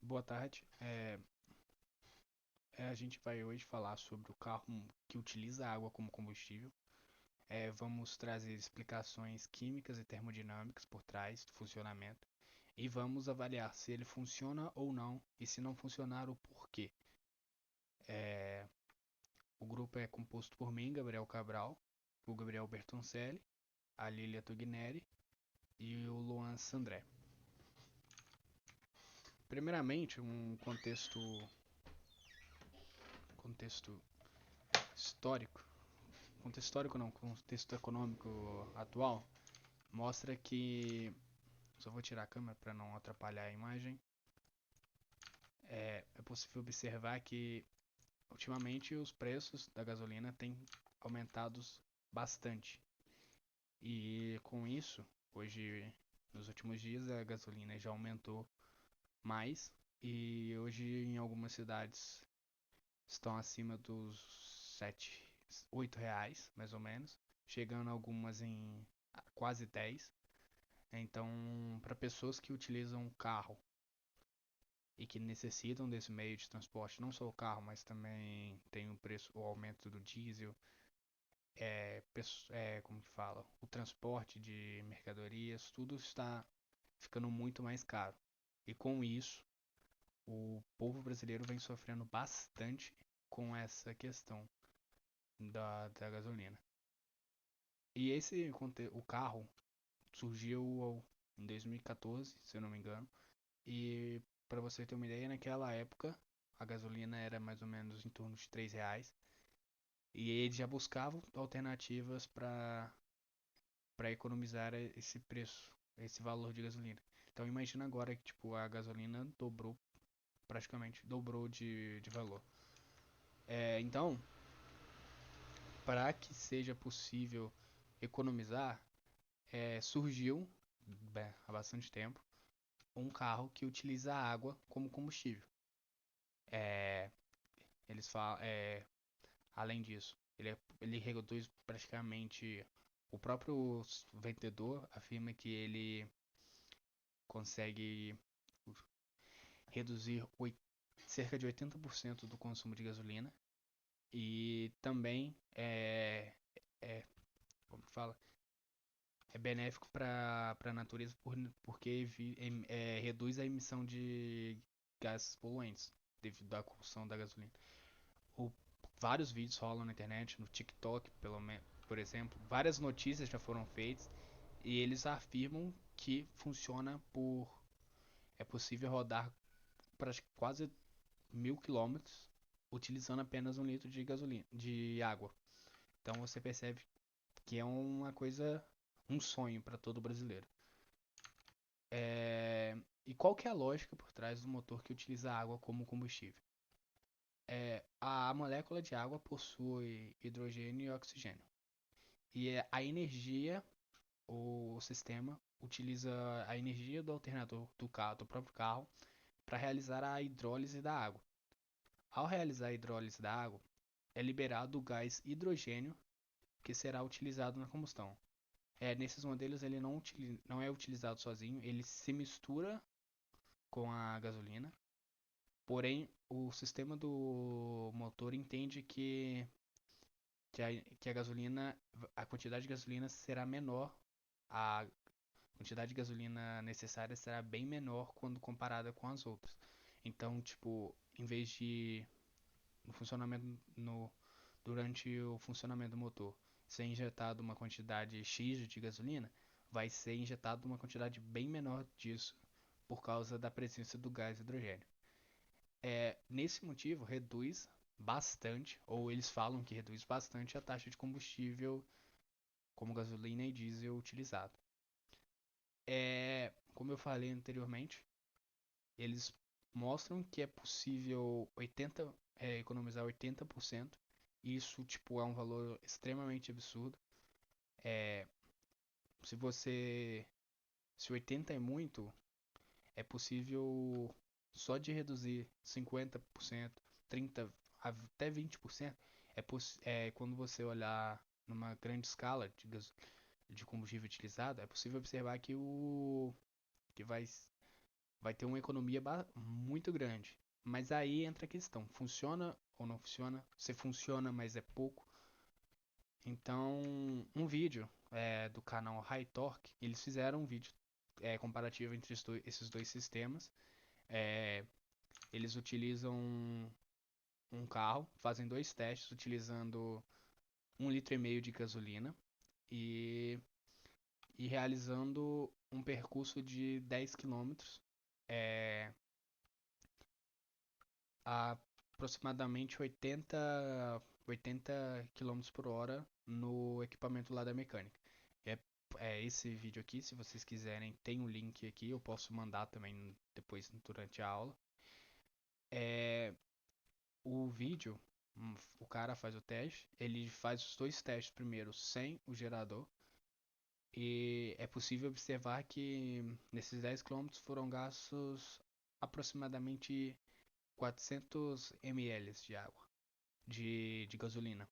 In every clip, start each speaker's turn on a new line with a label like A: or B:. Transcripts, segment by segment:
A: Boa tarde. A gente vai hoje falar sobre o carro que utiliza a água como combustível. Vamos trazer explicações químicas e termodinâmicas por trás do funcionamento e vamos avaliar se ele funciona ou não e se não funcionar, o porquê. É, o grupo é composto por mim, Gabriel Cabral, o Gabriel Bertoncelli, a Lilia Tugneri e o Luan Sandré. Primeiramente, um contexto histórico. Contexto histórico não, contexto econômico atual, mostra que, só vou tirar a câmera para não atrapalhar a imagem, é possível observar que ultimamente os preços da gasolina têm aumentado bastante. E com isso, hoje, nos últimos dias, a gasolina já aumentou mais e hoje em algumas cidades estão acima dos 7, 8 reais, mais ou menos, chegando algumas em quase 10. Então, para pessoas que utilizam o carro e que necessitam desse meio de transporte, não só o carro, mas também tem o preço, o aumento do diesel, como que fala, o transporte de mercadorias, tudo está ficando muito mais caro. E com isso, o povo brasileiro vem sofrendo bastante com essa questão da gasolina. E o carro surgiu em 2014, se eu não me engano. E para você ter uma ideia, naquela época a gasolina era mais ou menos em torno de 3 reais. E eles já buscavam alternativas para economizar esse preço, esse valor de gasolina. Então imagina agora que tipo, a gasolina dobrou, praticamente dobrou de valor. Então, para que seja possível economizar, surgiu há bastante tempo um carro que utiliza a água como combustível. É, eles falam, além disso, ele reduz praticamente. O próprio vendedor afirma que ele consegue reduzir cerca de 80% do consumo de gasolina e também como que fala, é benéfico para a natureza porque reduz a emissão de gases poluentes devido à combustão da gasolina. O, Vários vídeos rolam na internet, no TikTok, por exemplo, várias notícias já foram feitas e eles afirmam que é possível rodar para quase 1.000 quilômetros utilizando apenas 1 litro de gasolina, de água. Então você percebe que é uma coisa, um sonho para todo brasileiro. E qual que é a lógica por trás do motor que utiliza a água como combustível? A molécula de água possui hidrogênio e oxigênio. E a energia, o sistema utiliza a energia do alternador do carro, do próprio carro, para realizar a hidrólise da água. Ao realizar a hidrólise da água, é liberado o gás hidrogênio que será utilizado na combustão. Nesses modelos ele não é utilizado sozinho, ele se mistura com a gasolina, porém o sistema do motor entende que a gasolina, a quantidade de gasolina será menor, a quantidade de gasolina necessária será bem menor quando comparada com as outras. Então, tipo, em vez de no funcionamento no durante o funcionamento do motor ser injetado uma quantidade X de gasolina, vai ser injetado uma quantidade bem menor disso por causa da presença do gás hidrogênio. Nesse motivo, reduz bastante, ou eles falam que reduz bastante a taxa de combustível como gasolina e diesel utilizado. Como eu falei anteriormente, eles mostram que é possível economizar 80%. Isso, tipo, é um valor extremamente absurdo. É, se você. Se 80 é muito, é possível só de reduzir 50%, 30%, até 20%. Quando você olhar numa grande escala de combustível utilizado, é possível observar que vai vai ter uma economia muito grande. Mas aí entra a questão, funciona ou não funciona? Se funciona, mas é pouco. Então, um vídeo do canal High Torque, eles fizeram um vídeo comparativo entre esses dois sistemas. É, eles utilizam um carro, fazem dois testes utilizando 1,5 litro de gasolina e, e realizando um percurso de 10 quilômetros a aproximadamente 80 quilômetros por hora no equipamento lá da mecânica. É, é esse vídeo aqui, se vocês quiserem, tem um link aqui, eu posso mandar também depois durante a aula. É, o vídeo, o cara faz o teste, ele faz os dois testes primeiro sem o gerador, e é possível observar que nesses 10 quilômetros foram gastos aproximadamente 400 ml de água, de gasolina.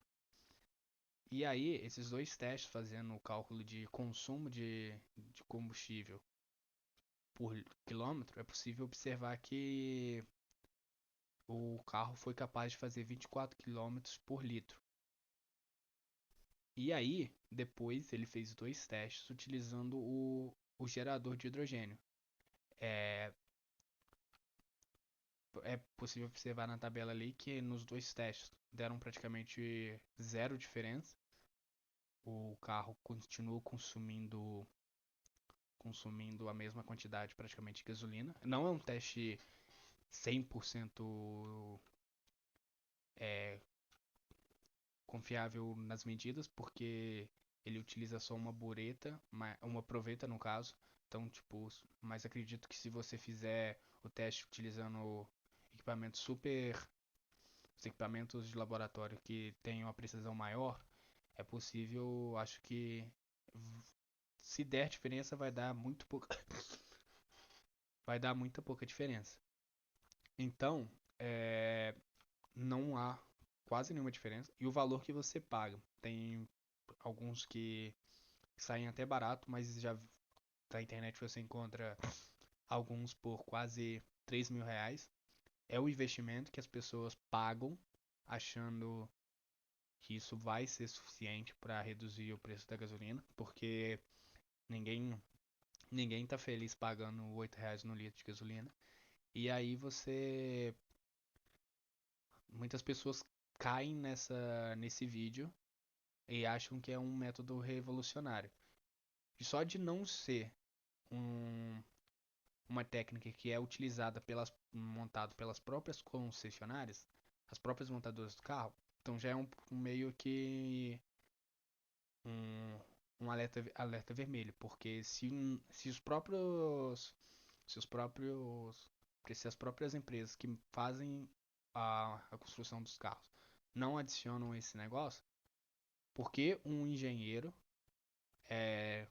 A: E aí, esses dois testes, fazendo o cálculo de consumo de combustível por quilômetro, é possível observar que o carro foi capaz de fazer 24 quilômetros por litro. E aí, depois ele fez dois testes utilizando o gerador de hidrogênio. É, é possível observar na tabela ali que nos dois testes deram praticamente zero diferença. O carro continuou consumindo a mesma quantidade praticamente de gasolina. Não é um teste 100% é, confiável nas medidas, porque ele utiliza só uma bureta, uma proveta no caso. Então, tipo, mas acredito que se você fizer o teste utilizando equipamentos os equipamentos de laboratório que tenham a precisão maior, é possível, acho que se der diferença vai dar muito pouca, vai dar muita pouca diferença. Então, não há quase nenhuma diferença. E o valor que você paga, tem alguns que saem até barato, mas já na internet você encontra alguns por quase R$ 3.000. É o investimento que as pessoas pagam achando que isso vai ser suficiente para reduzir o preço da gasolina, porque ninguém ninguém tá feliz pagando R$ 8 no litro de gasolina. E aí muitas pessoas caem nesse vídeo e acham que é um método revolucionário. E só de não ser um, uma técnica que é utilizada montado pelas próprias concessionárias, as próprias montadoras do carro, então já é um meio que um, um alerta vermelho, porque se os próprios se as próprias empresas que fazem a construção dos carros não adicionam esse negócio, por que um engenheiro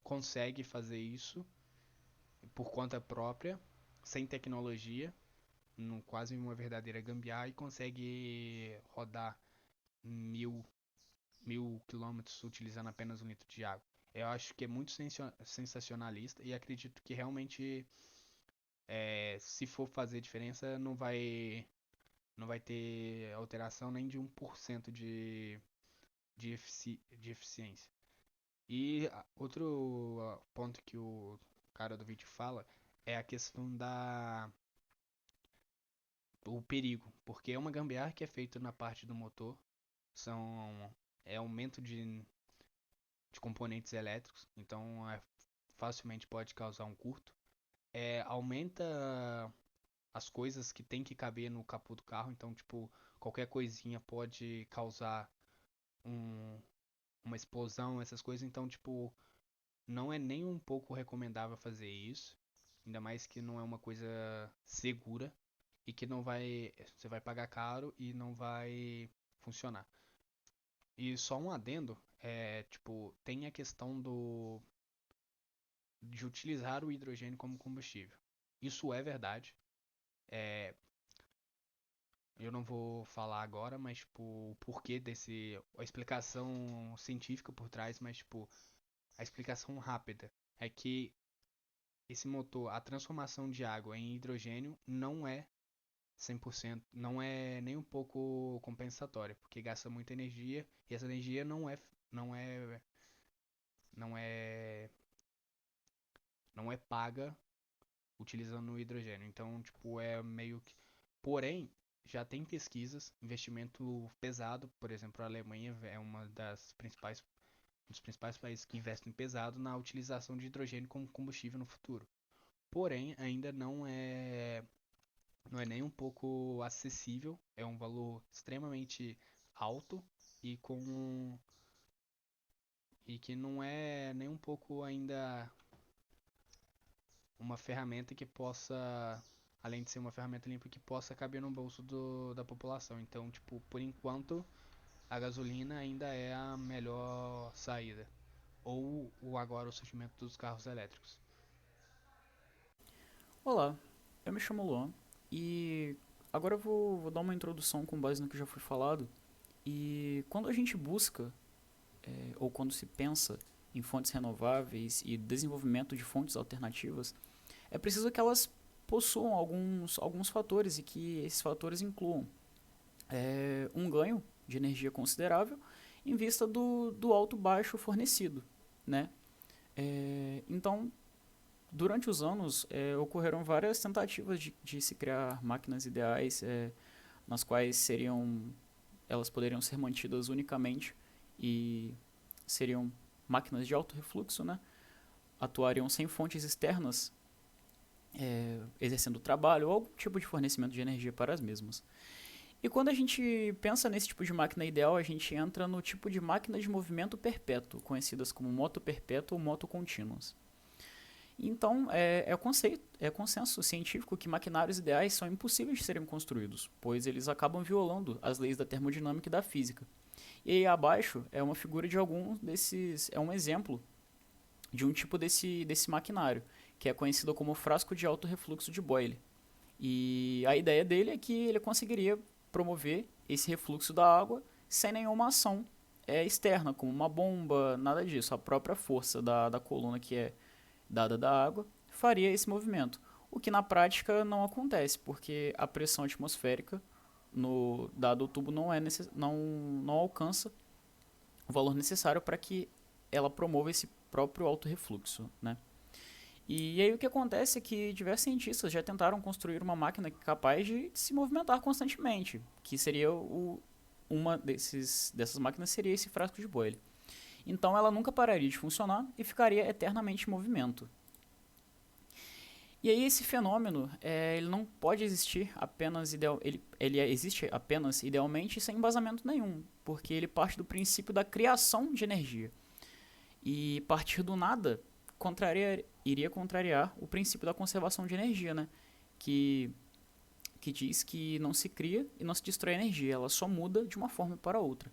A: consegue fazer isso por conta própria, sem tecnologia, quase uma verdadeira gambiarra, e consegue rodar mil, 1.000 quilômetros utilizando apenas 1 litro de água? Eu acho que é muito sensacionalista e acredito que realmente, se for fazer diferença, não vai ter alteração nem de 1% de eficiência. E outro ponto que o cara do vídeo fala é a questão o perigo, porque é uma gambiarra que é feita na parte do motor, é aumento de componentes elétricos, então facilmente pode causar um curto. Aumenta as coisas que tem que caber no capô do carro, então tipo, qualquer coisinha pode causar um, uma explosão, essas coisas, então tipo, não é nem um pouco recomendável fazer isso, ainda mais que não é uma coisa segura e que você vai pagar caro e não vai funcionar. E só um adendo, tipo, tem a questão de utilizar o hidrogênio como combustível. Isso é verdade. É, eu não vou falar agora, mas tipo, o porquê a explicação científica por trás, mas tipo, a explicação rápida é que esse motor, a transformação de água em hidrogênio não é 100%, não é nem um pouco compensatória, porque gasta muita energia e essa energia não é, não é, não é paga utilizando o hidrogênio. Então, tipo, é meio que. Porém, já tem pesquisas, investimento pesado, por exemplo, a Alemanha é uma das principais, um dos principais países que investem pesado na utilização de hidrogênio como combustível no futuro. Porém, ainda não é nem um pouco acessível, é um valor extremamente alto e com e que não é nem um pouco ainda uma ferramenta que possa, além de ser uma ferramenta limpa, que possa caber no bolso da população. Então, tipo, por enquanto, a gasolina ainda é a melhor saída. Ou agora o surgimento dos carros elétricos.
B: Olá, eu me chamo Luan e agora eu vou dar uma introdução com base no que já foi falado. E quando a gente busca, ou quando se pensa em fontes renováveis e desenvolvimento de fontes alternativas, é preciso que elas possuam alguns fatores e que esses fatores incluam um ganho de energia considerável em vista do alto baixo fornecido, né? Então, durante os anos, ocorreram várias tentativas de se criar máquinas ideais, nas quais elas poderiam ser mantidas unicamente e seriam máquinas de alto refluxo, né? Atuariam sem fontes externas, exercendo trabalho ou algum tipo de fornecimento de energia para as mesmas. E quando a gente pensa nesse tipo de máquina ideal, a gente entra no tipo de máquina de movimento perpétuo, conhecidas como moto perpétua ou moto contínuas. Então, é consenso científico que maquinários ideais são impossíveis de serem construídos, pois eles acabam violando as leis da termodinâmica e da física. E aí abaixo é uma figura de algum desses, é um exemplo de um tipo desse maquinário, que é conhecido como frasco de alto refluxo de Boyle. E a ideia dele é que ele conseguiria promover esse refluxo da água sem nenhuma ação externa, como uma bomba, nada disso. A própria força da coluna que é dada da água faria esse movimento. O que na prática não acontece, porque a pressão atmosférica no dado tubo não alcança o valor necessário para que ela promova esse próprio alto refluxo, né? E aí o que acontece é que diversos cientistas já tentaram construir uma máquina capaz de se movimentar constantemente, que seria dessas máquinas seria esse frasco de Boyle. Então ela nunca pararia de funcionar e ficaria eternamente em movimento. E aí esse fenômeno, ele não pode existir ele existe apenas idealmente sem embasamento nenhum, porque ele parte do princípio da criação de energia. E partir do nada iria contrariar o princípio da conservação de energia, né? Que, que diz que não se cria e não se destrói energia, ela só muda de uma forma para outra.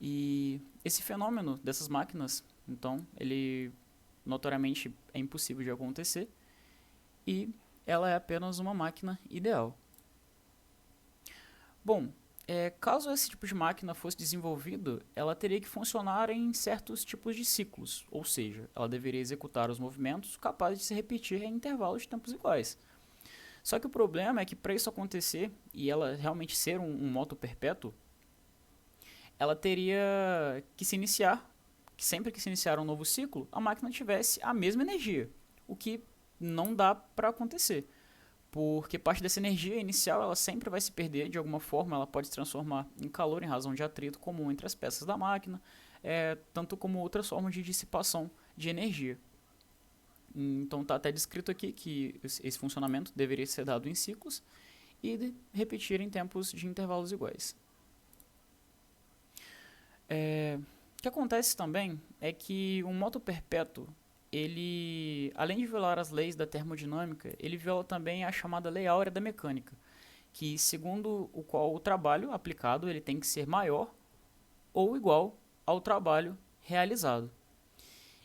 B: E esse fenômeno dessas máquinas, então, ele notoriamente é impossível de acontecer e ela é apenas uma máquina ideal. Bom, caso esse tipo de máquina fosse desenvolvido, ela teria que funcionar em certos tipos de ciclos, ou seja, ela deveria executar os movimentos capazes de se repetir em intervalos de tempos iguais. Só que o problema é que para isso acontecer e ela realmente ser um moto perpétuo, ela teria que se iniciar, que sempre que se iniciar um novo ciclo, a máquina tivesse a mesma energia, o que não dá para acontecer, porque parte dessa energia inicial ela sempre vai se perder de alguma forma, ela pode se transformar em calor em razão de atrito comum entre as peças da máquina, tanto como outras formas de dissipação de energia. Então está até descrito aqui que esse funcionamento deveria ser dado em ciclos e repetir em tempos de intervalos iguais. O que acontece também é que um moto perpétuo, ele, além de violar as leis da termodinâmica, ele viola também a chamada lei áurea da mecânica, que segundo o qual o trabalho aplicado ele tem que ser maior ou igual ao trabalho realizado.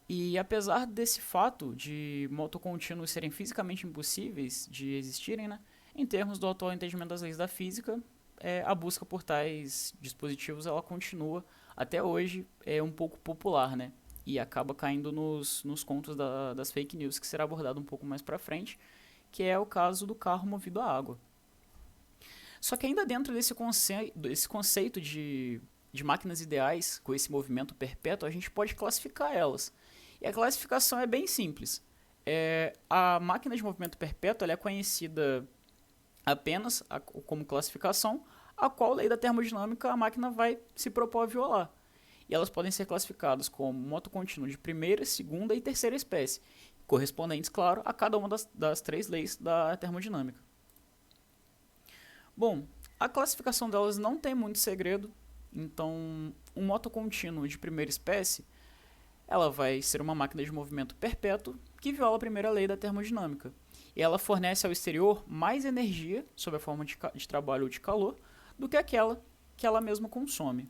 B: E apesar desse fato de motocontínuos serem fisicamente impossíveis de existirem, né, em termos do atual entendimento das leis da física, a busca por tais dispositivos ela continua até hoje um pouco popular, né? e acaba caindo nos contos das fake news, que será abordado um pouco mais para frente, que é o caso do carro movido a água. Só que ainda dentro desse conceito de máquinas ideais, com esse movimento perpétuo, a gente pode classificar elas. E a classificação é bem simples. A máquina de movimento perpétuo ela é conhecida apenas como classificação, a qual lei da termodinâmica a máquina vai se propor a violar. E elas podem ser classificadas como moto contínuo de primeira, segunda e terceira espécie, correspondentes, claro, a cada uma das três leis da termodinâmica. Bom, a classificação delas não tem muito segredo, então um moto contínuo de primeira espécie ela vai ser uma máquina de movimento perpétuo que viola a primeira lei da termodinâmica. E ela fornece ao exterior mais energia, sob a forma de trabalho ou de calor, do que aquela que ela mesma consome.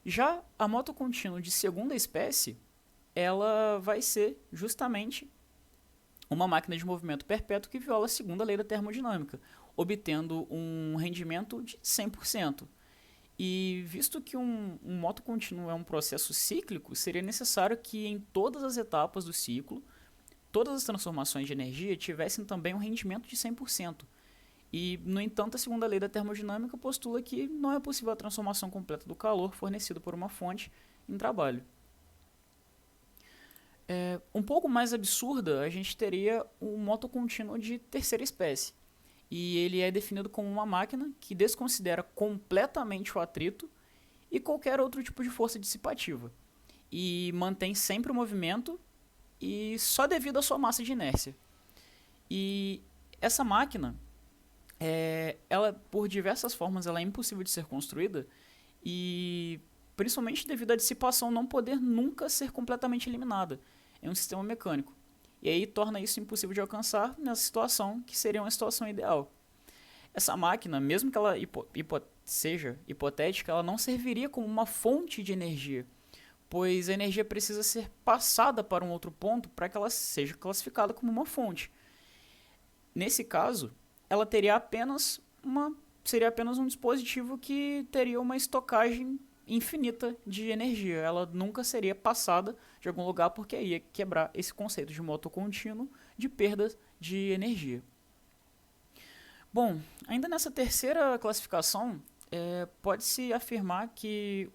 B: Já a moto contínua de segunda espécie, ela vai ser justamente uma máquina de movimento perpétuo que viola a segunda lei da termodinâmica, obtendo um rendimento de 100%. E visto que um moto contínuo é um processo cíclico, seria necessário que em todas as etapas do ciclo, todas as transformações de energia tivessem também um rendimento de 100%. E, no entanto, a segunda lei da termodinâmica postula que não é possível a transformação completa do calor fornecido por uma fonte em trabalho. Um pouco mais absurda, a gente teria um moto contínuo de terceira espécie. E ele é definido como uma máquina que desconsidera completamente o atrito e qualquer outro tipo de força dissipativa. E mantém sempre o movimento e só devido à sua massa de inércia. E essa máquina, ela por diversas formas ela é impossível de ser construída e principalmente devido à dissipação não poder nunca ser completamente eliminada. É um sistema mecânico. E aí torna isso impossível de alcançar nessa situação, que seria uma situação ideal. Essa máquina, mesmo que ela seja hipotética, ela não serviria como uma fonte de energia, pois a energia precisa ser passada para um outro ponto para que ela seja classificada como uma fonte. Nesse caso, ela seria apenas um dispositivo que teria uma estocagem infinita de energia. Ela nunca seria passada de algum lugar porque aí ia quebrar esse conceito de moto contínuo de perda de energia. Bom, ainda nessa terceira classificação, pode-se afirmar que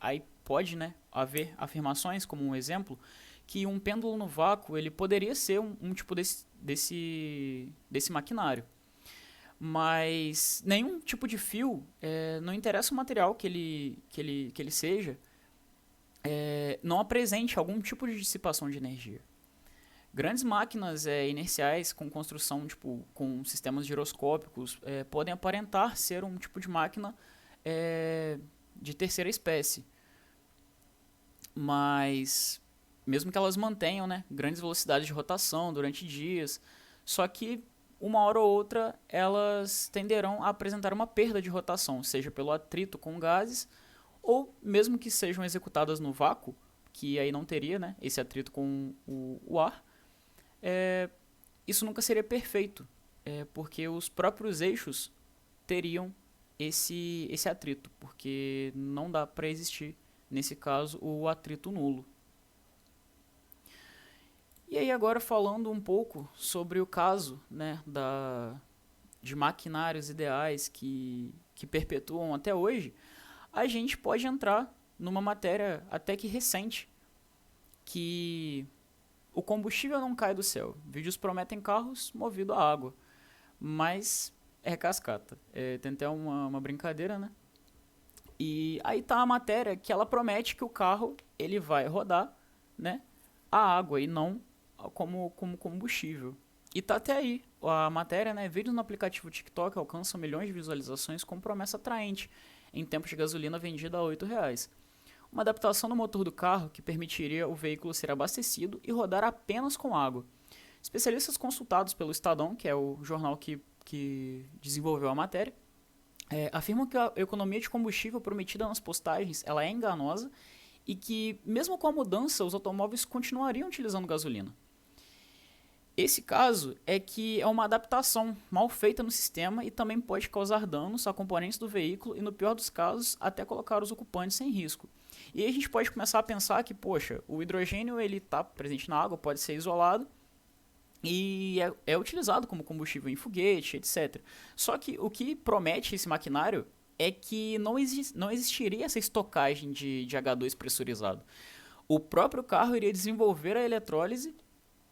B: aí pode, haver afirmações, como um exemplo, que um pêndulo no vácuo ele poderia ser um tipo desse maquinário. Mas nenhum tipo de fio, não interessa o material que ele seja, não apresente algum tipo de dissipação de energia. Grandes máquinas inerciais com construção com sistemas giroscópicos podem aparentar ser um tipo de máquina de terceira espécie. Mas mesmo que elas mantenham grandes velocidades de rotação durante dias, só que uma hora ou outra elas tenderão a apresentar uma perda de rotação, seja pelo atrito com gases, ou mesmo que sejam executadas no vácuo, que aí não teria esse atrito com o ar, isso nunca seria perfeito, porque os próprios eixos teriam esse atrito, porque não dá para existir, nesse caso, o atrito nulo. E aí agora falando um pouco sobre o caso de maquinários ideais que perpetuam até hoje, a gente pode entrar numa matéria até que recente, que o combustível não cai do céu. Vídeos prometem carros movidos a água, mas é cascata. Tem até uma brincadeira, E aí tá a matéria que ela promete que o carro ele vai rodar, a água e não como combustível. E tá até aí a matéria, vídeos no aplicativo TikTok alcançam milhões de visualizações com promessa atraente em tempos de gasolina vendida a R$8. Uma adaptação no motor do carro que permitiria o veículo ser abastecido e rodar apenas com água. Especialistas consultados pelo Estadão, que é o jornal que desenvolveu a matéria, afirmam que a economia de combustível prometida nas postagens ela é enganosa e que, mesmo com a mudança, os automóveis continuariam utilizando gasolina. Esse caso é que é uma adaptação mal feita no sistema e também pode causar danos a componentes do veículo e, no pior dos casos, até colocar os ocupantes em risco. E aí a gente pode começar a pensar que, poxa, o hidrogênio ele está presente na água, pode ser isolado e é utilizado como combustível em foguete, etc. Só que o que promete esse maquinário é que não existiria essa estocagem de H2 pressurizado. O próprio carro iria desenvolver a eletrólise,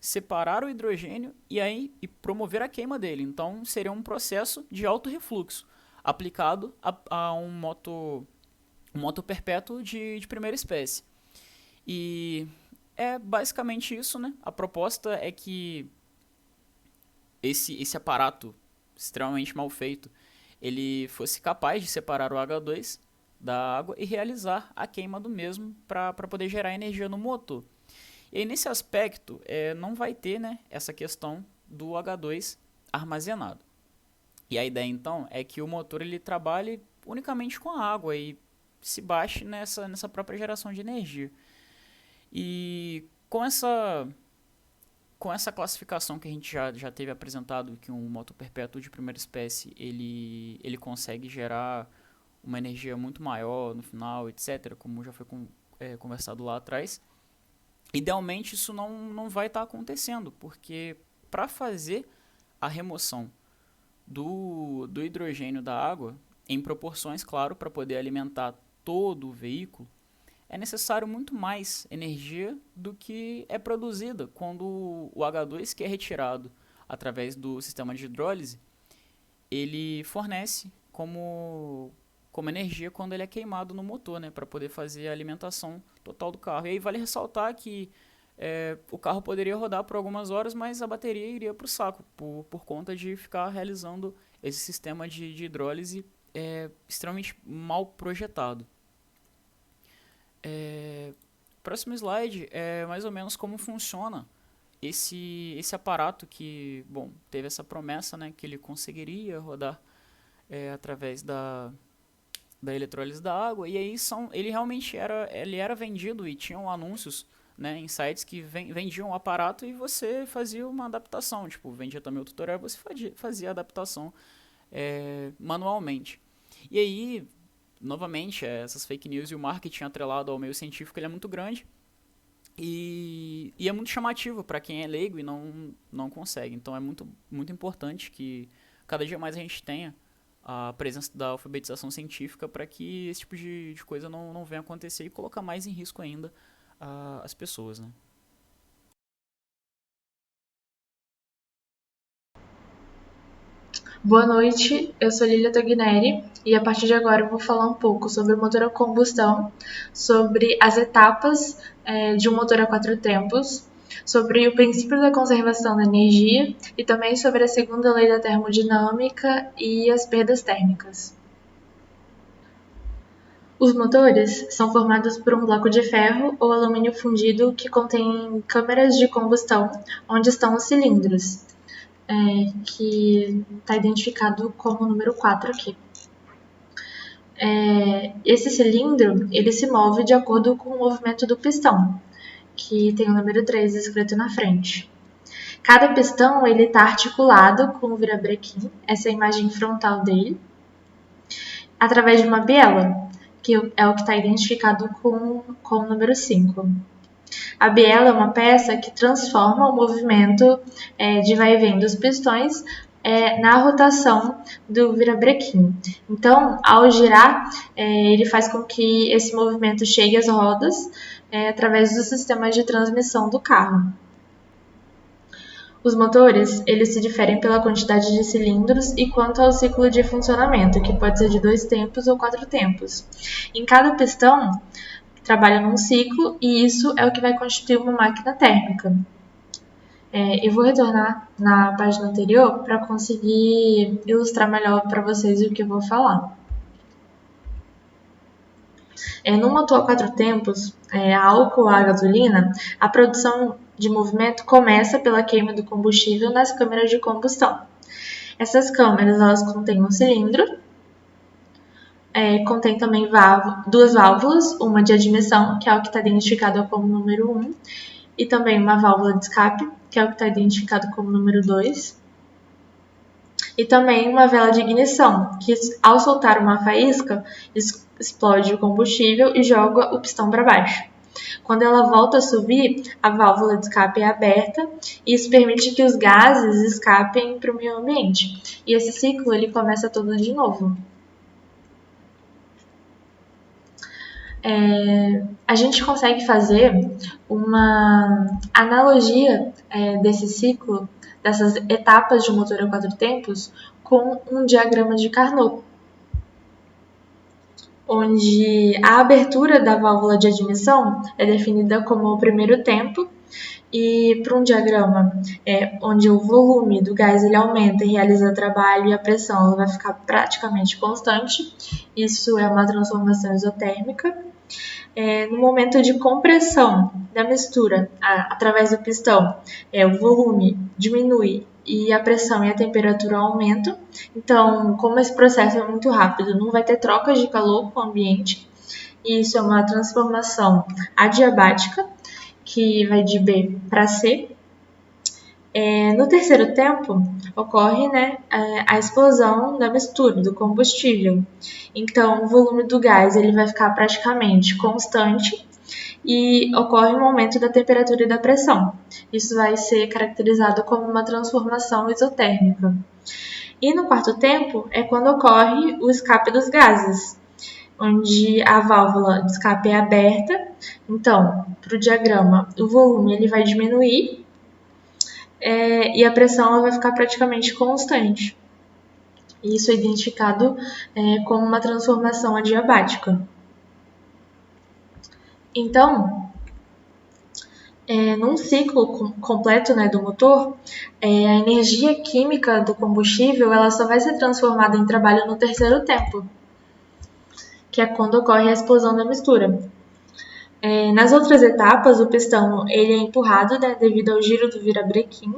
B: separar o hidrogênio e promover a queima dele. Então seria um processo de alto refluxo aplicado a um moto perpétuo de primeira espécie. E é basicamente isso, né? A proposta é que esse aparato extremamente mal feito ele fosse capaz de separar o H2 da água e realizar a queima do mesmo para poder gerar energia no motor. E aí, nesse aspecto, não vai ter, né, essa questão do H2 armazenado. E a ideia, então, é que o motor ele trabalhe unicamente com a água e se baixe nessa própria geração de energia. E com essa classificação que a gente já teve apresentado, que um moto perpétuo de primeira espécie ele consegue gerar uma energia muito maior no final, etc., como já foi conversado lá atrás, idealmente isso não vai estar acontecendo, porque para fazer a remoção do hidrogênio da água, em proporções, claro, para poder alimentar todo o veículo, é necessário muito mais energia do que é produzida quando o H2, que é retirado através do sistema de hidrólise, ele fornece como energia quando ele é queimado no motor, né, para poder fazer a alimentação total do carro. E aí vale ressaltar que o carro poderia rodar por algumas horas, mas a bateria iria para o saco, por conta de ficar realizando esse sistema de hidrólise extremamente mal projetado. Próximo slide é mais ou menos como funciona esse aparato que, bom, teve essa promessa, né, que ele conseguiria rodar através da eletrólise da água, e aí ele realmente era vendido e tinham anúncios, né, em sites que vendiam o aparato e você fazia uma adaptação, tipo, vendia também o tutorial, você fazia a adaptação manualmente. E aí, novamente, essas fake news e o marketing atrelado ao meio científico ele é muito grande e é muito chamativo para quem é leigo e não consegue. Então é muito, muito importante que cada dia mais a gente tenha a presença da alfabetização científica para que esse tipo de coisa não venha acontecer e colocar mais em risco ainda as pessoas, né?
C: Boa noite, eu sou Lilia Togneri e a partir de agora eu vou falar um pouco sobre o motor a combustão, sobre as etapas de um motor a quatro tempos, sobre o princípio da conservação da energia e também sobre a segunda lei da termodinâmica e as perdas térmicas. Os motores são formados por um bloco de ferro ou alumínio fundido que contém câmeras de combustão, onde estão os cilindros, que está identificado como o número 4 aqui. Esse cilindro ele se move de acordo com o movimento do pistão, que tem o número 3 escrito na frente. Cada pistão está articulado com o virabrequim, essa é a imagem frontal dele, através de uma biela, que é o que está identificado com o número 5. A biela é uma peça que transforma o movimento de vai e vem dos pistões na rotação do virabrequim. Então, ao girar, ele faz com que esse movimento chegue às rodas através do sistema de transmissão do carro. Os motores, eles se diferem pela quantidade de cilindros e quanto ao ciclo de funcionamento, que pode ser de 2 tempos ou 4 tempos. Em cada pistão, trabalha num ciclo e isso é o que vai constituir uma máquina térmica. Eu vou retornar na página anterior para conseguir ilustrar melhor para vocês o que eu vou falar. No motor a 4 tempos, a álcool ou a gasolina, a produção de movimento começa pela queima do combustível nas câmeras de combustão. Essas câmeras elas contêm um cilindro, contém também duas válvulas, uma de admissão, que é o que está identificado como número 1, e também uma válvula de escape, que é o que está identificado como número 2. e também uma vela de ignição, que ao soltar uma faísca, explode o combustível e joga o pistão para baixo. Quando ela volta a subir, a válvula de escape é aberta e isso permite que os gases escapem para o meio ambiente. E esse ciclo ele começa todo de novo. A gente consegue fazer uma analogia desse ciclo, dessas etapas de um motor a 4 tempos, com um diagrama de Carnot, onde a abertura da válvula de admissão é definida como o primeiro tempo, e para um diagrama onde o volume do gás ele aumenta e realiza trabalho e a pressão ela vai ficar praticamente constante, isso é uma transformação isotérmica. No momento de compressão da mistura através do pistão, o volume diminui e a pressão e a temperatura aumentam. Então, como esse processo é muito rápido, não vai ter trocas de calor com o ambiente. Isso é uma transformação adiabática, que vai de B para C. No terceiro tempo, ocorre a explosão da mistura, do combustível. Então, o volume do gás ele vai ficar praticamente constante e ocorre um aumento da temperatura e da pressão. Isso vai ser caracterizado como uma transformação isotérmica. E no quarto tempo é quando ocorre o escape dos gases, onde a válvula de escape é aberta. Então, para o diagrama, o volume ele vai diminuir e a pressão ela vai ficar praticamente constante. Isso é identificado como uma transformação adiabática. Então, num ciclo completo do motor, a energia química do combustível ela só vai ser transformada em trabalho no terceiro tempo, que é quando ocorre a explosão da mistura. Nas outras etapas, o pistão ele é empurrado devido ao giro do virabrequim.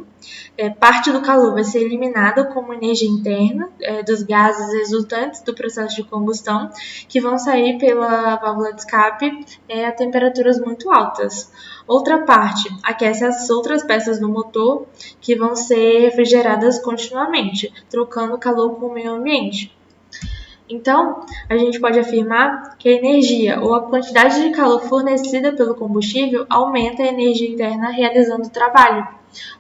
C: Parte do calor vai ser eliminada como energia interna dos gases resultantes do processo de combustão, que vão sair pela válvula de escape a temperaturas muito altas. Outra parte aquece as outras peças do motor, que vão ser refrigeradas continuamente, trocando calor com o meio ambiente. Então, a gente pode afirmar que a energia ou a quantidade de calor fornecida pelo combustível aumenta a energia interna realizando o trabalho,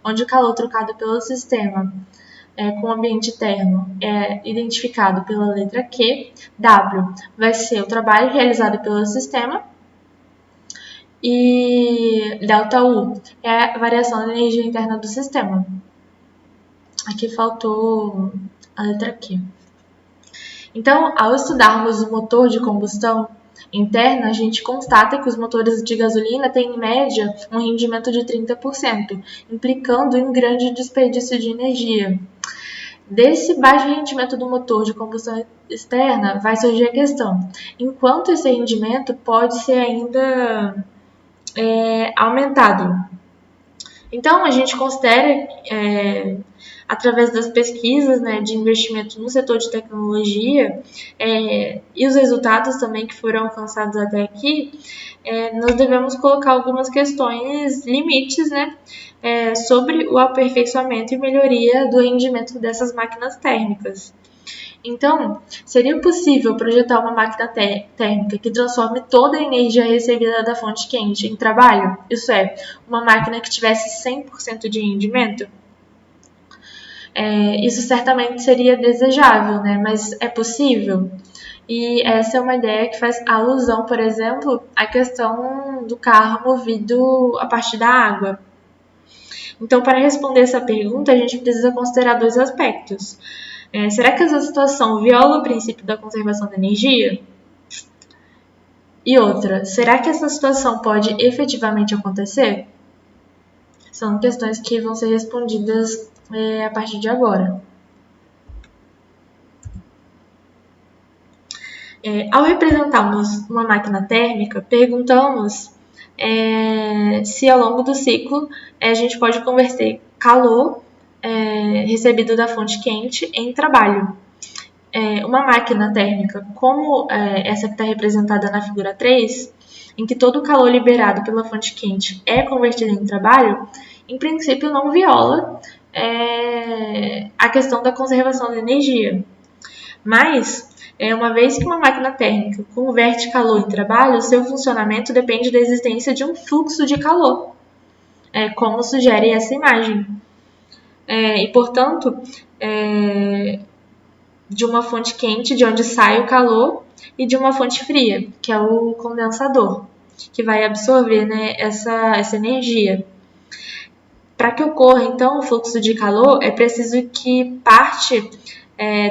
C: onde o calor trocado pelo sistema com o ambiente interno é identificado pela letra Q. W vai ser o trabalho realizado pelo sistema e ΔU é a variação da energia interna do sistema. Aqui faltou a letra Q. Então, ao estudarmos o motor de combustão interna, a gente constata que os motores de gasolina têm, em média, um rendimento de 30%, implicando em grande desperdício de energia. Desse baixo rendimento do motor de combustão externa, vai surgir a questão: enquanto esse rendimento pode ser ainda aumentado? Então, a gente considera, através das pesquisas de investimento no setor de tecnologia e os resultados também que foram alcançados até aqui, nós devemos colocar algumas questões limites sobre o aperfeiçoamento e melhoria do rendimento dessas máquinas térmicas. Então, seria possível projetar uma máquina térmica que transforme toda a energia recebida da fonte quente em trabalho? Isso é, uma máquina que tivesse 100% de rendimento? Isso certamente seria desejável, mas é possível? E essa é uma ideia que faz alusão, por exemplo, à questão do carro movido a partir da água. Então, para responder essa pergunta, a gente precisa considerar dois aspectos. Será que essa situação viola o princípio da conservação da energia? E outra, será que essa situação pode efetivamente acontecer? São questões que vão ser respondidas a partir de agora. Ao representarmos uma máquina térmica, perguntamos se ao longo do ciclo a gente pode converter calor recebido da fonte quente em trabalho. Uma máquina térmica, como essa que está representada na figura 3, em que todo o calor liberado pela fonte quente é convertido em trabalho, em princípio não viola a questão da conservação da energia. Mas, uma vez que uma máquina térmica converte calor em trabalho, seu funcionamento depende da existência de um fluxo de calor, como sugere essa imagem. E, portanto, de uma fonte quente, de onde sai o calor, e de uma fonte fria, que é o condensador, que vai absorver, né, essa energia. Para que ocorra, então, o fluxo de calor, é preciso que parte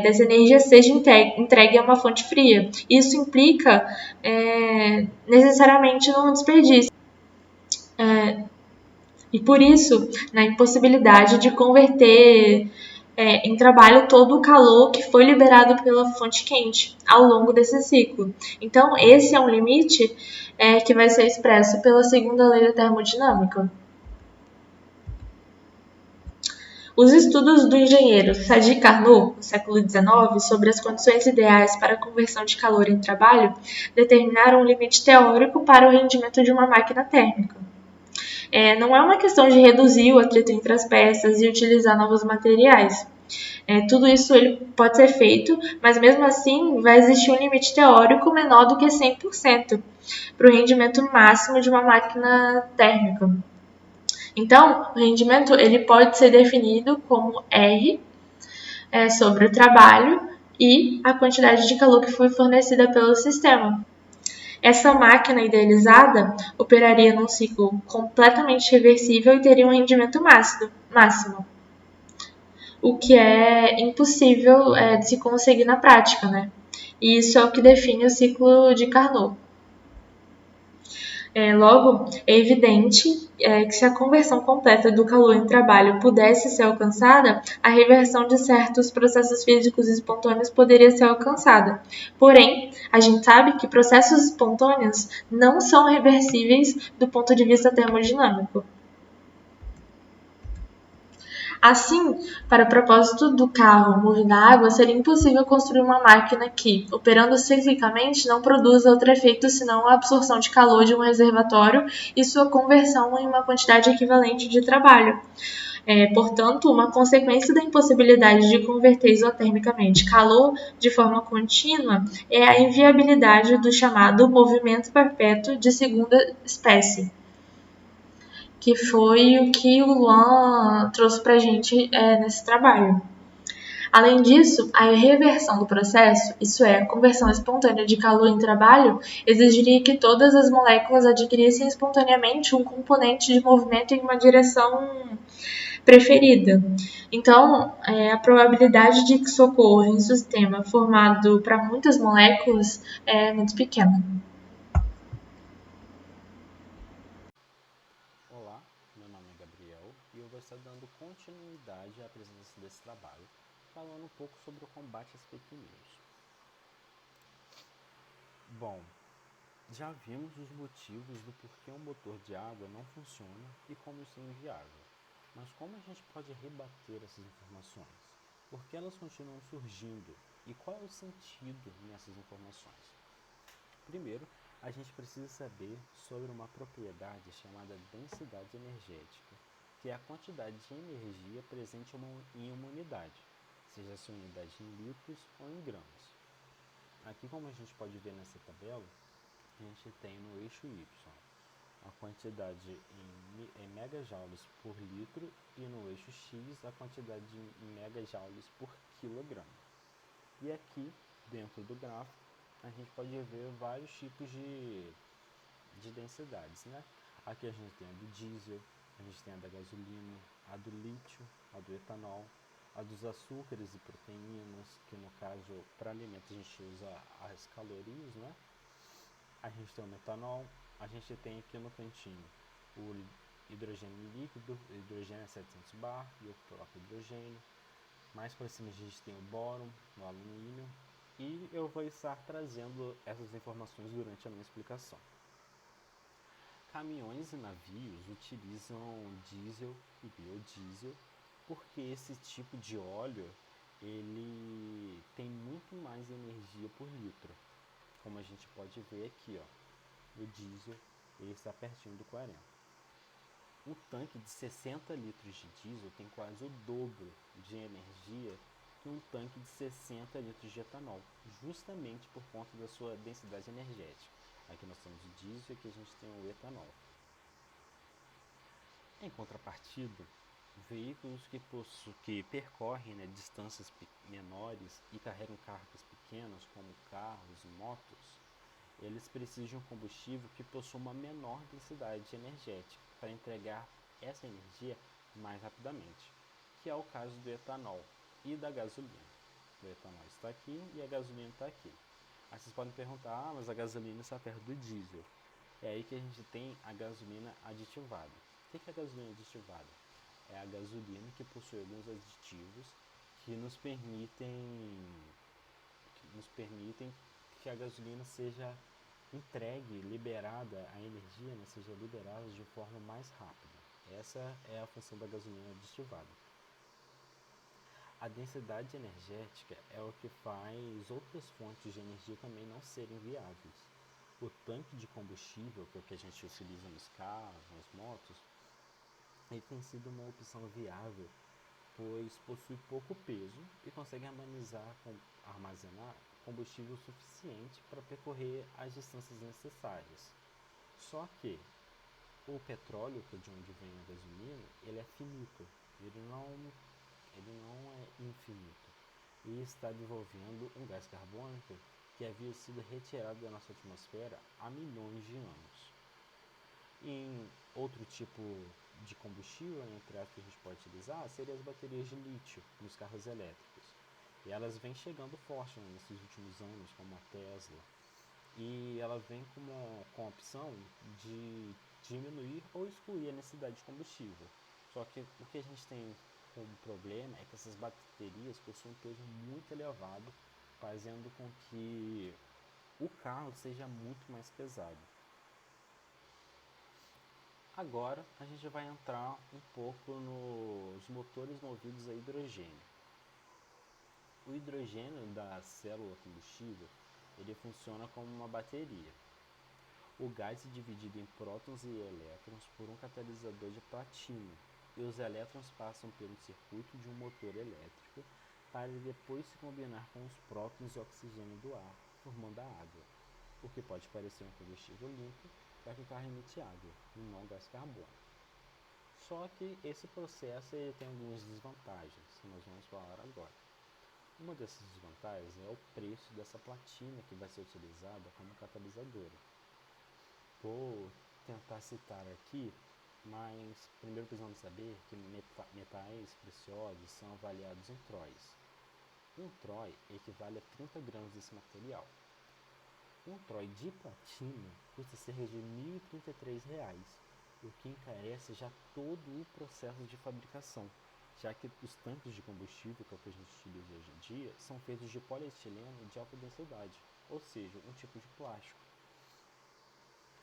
C: dessa energia seja entregue a uma fonte fria. Isso implica necessariamente num desperdício. E por isso, na impossibilidade de converter em trabalho todo o calor que foi liberado pela fonte quente ao longo desse ciclo. Então, esse é um limite que vai ser expresso pela segunda lei da termodinâmica. Os estudos do engenheiro Sadi Carnot, no século XIX, sobre as condições ideais para a conversão de calor em trabalho, determinaram um limite teórico para o rendimento de uma máquina térmica. Não é uma questão de reduzir o atrito entre as peças e utilizar novos materiais. Tudo isso ele pode ser feito, mas mesmo assim vai existir um limite teórico menor do que 100% para o rendimento máximo de uma máquina térmica. Então, o rendimento ele pode ser definido como R sobre o trabalho e a quantidade de calor que foi fornecida pelo sistema. Essa máquina idealizada operaria num ciclo completamente reversível e teria um rendimento máximo, o que é impossível de se conseguir na prática, né? E isso é o que define o ciclo de Carnot. Logo, é evidente que se a conversão completa do calor em trabalho pudesse ser alcançada, a reversão de certos processos físicos espontâneos poderia ser alcançada. Porém, a gente sabe que processos espontâneos não são reversíveis do ponto de vista termodinâmico. Assim, para o propósito do carro movido a água, seria impossível construir uma máquina que, operando ciclicamente, não produza outro efeito senão a absorção de calor de um reservatório e sua conversão em uma quantidade equivalente de trabalho. Portanto, uma consequência da impossibilidade de converter isotermicamente calor de forma contínua é a inviabilidade do chamado movimento perpétuo de segunda espécie, que foi o que o Luan trouxe para a gente nesse trabalho. Além disso, a reversão do processo, isso é, a conversão espontânea de calor em trabalho, exigiria que todas as moléculas adquirissem espontaneamente um componente de movimento em uma direção preferida. Então, a probabilidade de que isso ocorra em um sistema formado para muitas moléculas é muito pequena.
D: Olá, meu nome é Gabriel e eu vou estar dando continuidade à apresentação desse trabalho, falando um pouco sobre o combate às fake news. Bom, já vimos os motivos do porquê um motor de água não funciona e como isso é inviável. Mas como a gente pode rebater essas informações? Por que elas continuam surgindo? E qual é o sentido nessas informações? Primeiro, a gente precisa saber sobre uma propriedade chamada densidade energética, que é a quantidade de energia presente em uma unidade, seja essa unidade em litros ou em gramas. Aqui, como a gente pode ver nessa tabela, a gente tem no eixo Y a quantidade em megajoules por litro e no eixo X a quantidade em megajoules por quilograma. E aqui, dentro do gráfico, a gente pode ver vários tipos de densidades, né? Aqui a gente tem a do diesel, a gente tem a da gasolina, a do lítio, a do etanol, a dos açúcares e proteínas, que no caso, para alimentos a gente usa as calorias, né? A gente tem o metanol, a gente tem aqui no cantinho o hidrogênio líquido, o hidrogênio é 700 bar e o próprio hidrogênio. Mais para cima a gente tem o bóron, o alumínio, e eu vou estar trazendo essas informações durante a minha explicação. Caminhões e navios utilizam diesel e biodiesel porque esse tipo de óleo ele tem muito mais energia por litro. Como a gente pode ver aqui, ó, o diesel ele está pertinho do 40. Um tanque de 60 litros de diesel tem quase o dobro de energia que um tanque de 60 litros de etanol, justamente por conta da sua densidade energética. Aqui nós temos o diesel e aqui a gente tem o etanol. Em contrapartida, veículos que percorrem, né, distâncias menores e carregam cargas pequenas, como carros e motos, eles precisam de um combustível que possua uma menor densidade energética para entregar essa energia mais rapidamente, que é o caso do etanol e da gasolina. O etanol está aqui e a gasolina está aqui. Aí vocês podem perguntar, mas a gasolina está perto do diesel. É aí que a gente tem a gasolina aditivada. O que é a gasolina aditivada? É a gasolina que possui alguns aditivos que nos permitem que a gasolina seja entregue, liberada, a energia, né, seja liberada de forma mais rápida. Essa é a função da gasolina aditivada. A densidade energética é o que faz outras fontes de energia também não serem viáveis. O tanque de combustível, que é o que a gente utiliza nos carros, nas motos, ele tem sido uma opção viável, pois possui pouco peso e consegue armazenar combustível suficiente para percorrer as distâncias necessárias. Só que o petróleo, que é de onde vem a gasolina, ele é finito, ele não é infinito, e está desenvolvendo um gás carbônico que havia sido retirado da nossa atmosfera há milhões de anos. Em outro tipo de combustível, entre aspas, que a gente pode utilizar, seriam as baterias de lítio nos carros elétricos. E elas vêm chegando forte, né, nesses últimos anos, como a Tesla. E ela vem com a opção de diminuir ou excluir a necessidade de combustível. Só que o que a gente tem como problema é que essas baterias possuem um peso muito elevado, fazendo com que o carro seja muito mais pesado. Agora a gente vai entrar um pouco nos motores movidos a hidrogênio. O hidrogênio da célula combustível, ele funciona como uma bateria. O gás é dividido em prótons e elétrons por um catalisador de platino, e os elétrons passam pelo circuito de um motor elétrico para depois se combinar com os prótons e oxigênio do ar, formando a água, o que pode parecer um combustível limpo, já que o carro emite água e não gás carbônico. Só que esse processo ele tem algumas desvantagens, que nós vamos falar agora. Uma dessas desvantagens é o preço dessa platina que vai ser utilizada como catalisadora. Vou tentar citar aqui, mas primeiro precisamos saber que metais preciosos são avaliados em troys. Um troy equivale a 30 gramas desse material. Um troy de platina custa cerca de R$ 1.033, o que encarece já todo o processo de fabricação, já que os tanques de combustível, que é o que a gente utiliza hoje em dia, são feitos de polietileno de alta densidade, ou seja, um tipo de plástico.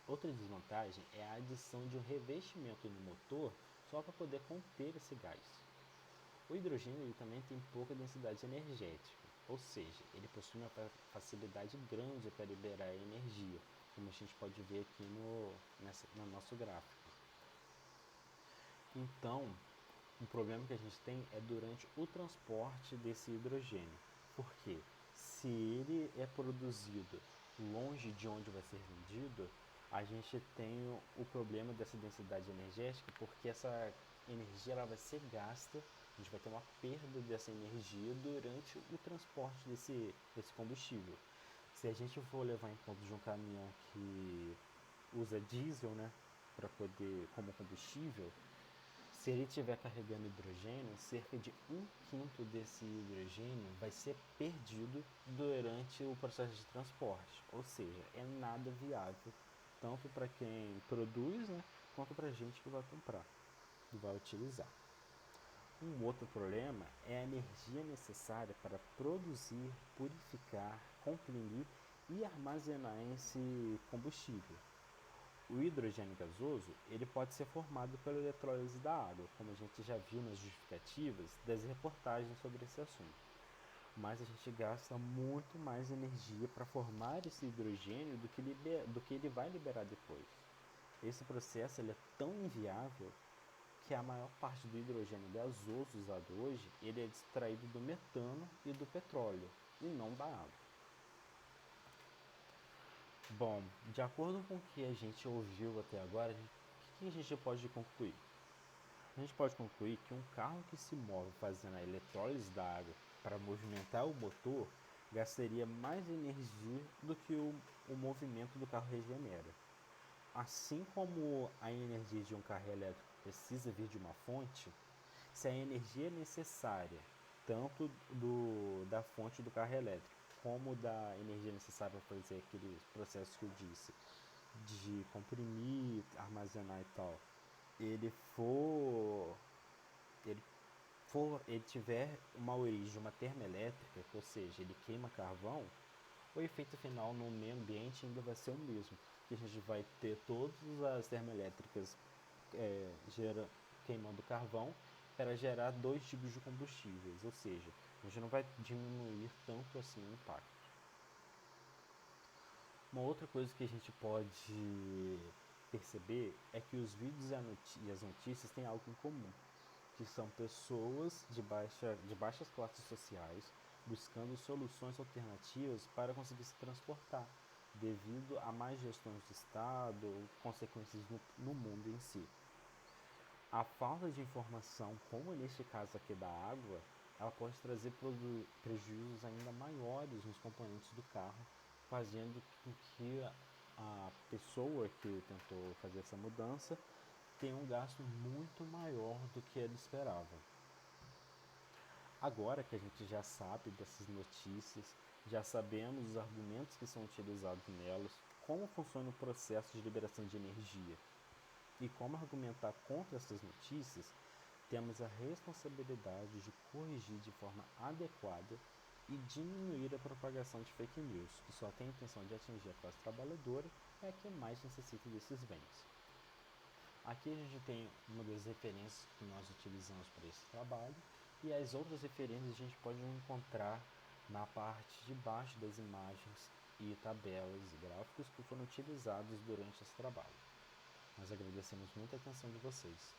D: Outra desvantagem é a adição de um revestimento no motor só para poder conter esse gás. O hidrogênio ele também tem pouca densidade energética, ou seja, ele possui uma facilidade grande para liberar energia, como a gente pode ver aqui no nosso gráfico. Então, o problema que a gente tem é durante o transporte desse hidrogênio, porque se ele é produzido longe de onde vai ser vendido, a gente tem o problema dessa densidade energética, porque essa energia ela vai ser gasta, a gente vai ter uma perda dessa energia durante o transporte desse combustível. Se a gente for levar em conta de um caminhão que usa diesel, né, como combustível, se ele estiver carregando hidrogênio, cerca de 1/5 desse hidrogênio vai ser perdido durante o processo de transporte. Ou seja, é nada viável, tanto para quem produz, né, quanto para a gente que vai comprar e vai utilizar. Um outro problema é a energia necessária para produzir, purificar, comprimir e armazenar esse combustível. O hidrogênio gasoso ele pode ser formado pela eletrólise da água, como a gente já viu nas justificativas das reportagens sobre esse assunto. Mas a gente gasta muito mais energia para formar esse hidrogênio do que ele vai liberar depois. Esse processo ele é tão inviável que a maior parte do hidrogênio gasoso usado hoje, ele é extraído do metano e do petróleo, e não da água. Bom, de acordo com o que a gente ouviu até agora, o que a gente pode concluir? A gente pode concluir que um carro que se move fazendo a eletrólise da água para movimentar o motor gastaria mais energia do que o movimento do carro regenera. Assim como a energia de um carro elétrico precisa vir de uma fonte, se a energia necessária, tanto da fonte do carro elétrico, como da energia necessária para fazer aqueles processos que eu disse, de comprimir, armazenar e tal, ele tiver uma origem de uma termoelétrica, ou seja, ele queima carvão, o efeito final no meio ambiente ainda vai ser o mesmo, que a gente vai ter todas as termoelétricas queimando carvão para gerar dois tipos de combustíveis, ou seja, a gente não vai diminuir tanto assim o impacto. Uma outra coisa que a gente pode perceber é que os vídeos e as notícias têm algo em comum, que são pessoas de baixas classes sociais buscando soluções alternativas para conseguir se transportar, devido a más gestões do Estado ou consequências no mundo em si. A falta de informação, como neste caso aqui da água, ela pode trazer prejuízos ainda maiores nos componentes do carro, fazendo com que a pessoa que tentou fazer essa mudança tenha um gasto muito maior do que ele esperava. Agora que a gente já sabe dessas notícias, já sabemos os argumentos que são utilizados nelas, como funciona o processo de liberação de energia e como argumentar contra essas notícias, temos a responsabilidade de corrigir de forma adequada e diminuir a propagação de fake news, que só tem a intenção de atingir a classe trabalhadora e a que mais necessita desses bens. Aqui a gente tem uma das referências que nós utilizamos para esse trabalho, e as outras referências a gente pode encontrar na parte de baixo das imagens e tabelas e gráficos que foram utilizados durante esse trabalho. Nós agradecemos muito a atenção de vocês.